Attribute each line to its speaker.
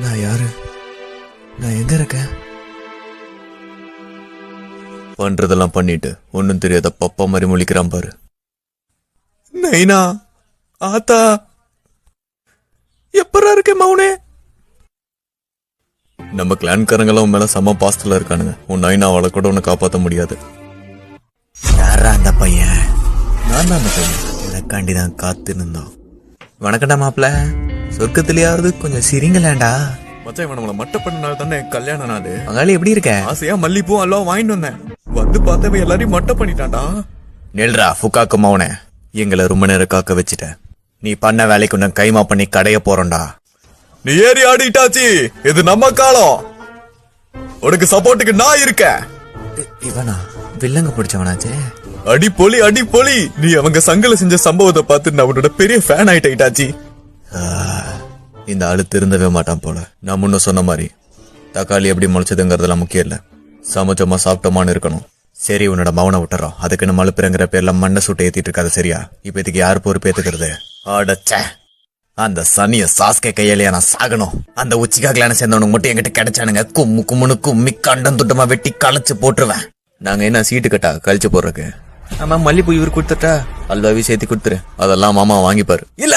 Speaker 1: நான் யாரு? நான் எங்க இருக்கேன்? பண்றதெல்லாம் பண்ணிட்டு ஒன்னும் தெரியாத பப்பா மாதிரி முழிக்கிறான் பாரு. நைனா, ஆத்தா, எப்பரா இருக்கேன் மௌனே? நம்ம கிளான்காரங்கெல்லாம் மேல செம பாஸ்டல இருக்கானுங்க. உன் நைனா அவளை கூட உன்னை காப்பாற்ற முடியாது. யாரா அந்த பையன்? நான் தான் அந்த பையன். எனக்காண்டிதான் காத்து நின்றோம். வணக்கண்டா மாப்பிள்ள. சொர்க்கத்திலேயாவது கொஞ்சம் சிரிங்கலேண்டா. மச்சான், இவன் நம்மள மட்ட பண்ணனால தானே கல்யாண நாள். அங்காளி எப்படி இருக்க? ஆசையா மல்லிப்பூ எல்லாம் வாங்கிட்டு வந்தேன். வந்து பார்த்தவ எல்லாரையும் மட்ட பண்ணிட்டான்டா. நெல்ரா ஃபுக்காக்கு மௌனே, எங்களை ரொம்ப நேரம் காக்க வச்சுட்ட. நீ பண்ண வேலைக்கு உன்னை கைமா பண்ணி கடைய போறோம்டா. நீ ஏறி ஆடிட்டாச்சி, இது நம்ம காலம். உனக்கு சப்போர்ட்டுக்கு நான் இருக்கேன். இவனா வில்லங்க பிடிச்சவனாச்சே. அடி பொலி அடி பொலி. நீ அவங்க சங்கல செஞ்ச சம்பவத்தை பார்த்து நான் உன்னோட பெரிய ஃபேன் ஆயிட்டாச்சி. இந்த ஆளு திருந்தவே மாட்டான் போல. நான் முன்ன சொன்ன மாதிரி தக்காளி எப்படி முளைச்சதுங்கிறதுலாம் முக்கியம் இல்ல, சமைச்சோமா சாப்பிட்டோமான்னு இருக்கணும். சரி, உன்னோட மௌனை விட்டுறோம். அதுக்குன்னு மழுப்புறங்கிற பேர்ல மண்ணை சுட்டு ஏத்திட்டு இருக்காது, சரியா? இப்ப இதுக்கு யாரு பொறுப்பு ஏத்துக்கிறது? அடச்ச, அந்த சனிய சாஸ்கே கையிலேயே நான் சாகணும். அந்த உச்சிக்காகலான சேர்ந்தவனுக்கு மட்டும் என்கிட்ட கிடைச்சானுங்க, கும்மு கும்முனு கும்மி கண்டம் துட்டமா வெட்டி களைச்சு போட்டுருவேன். நாங்க என்ன சீட்டு கட்டா கழிச்சு போடுறதுக்கு? ஆமா, மல்லிப்பூ இவர் கொடுத்துட்டா அல்வாவி சேர்த்து கொடுத்துரு. அதெல்லாம் மாமா வாங்கிப்பாரு. இல்ல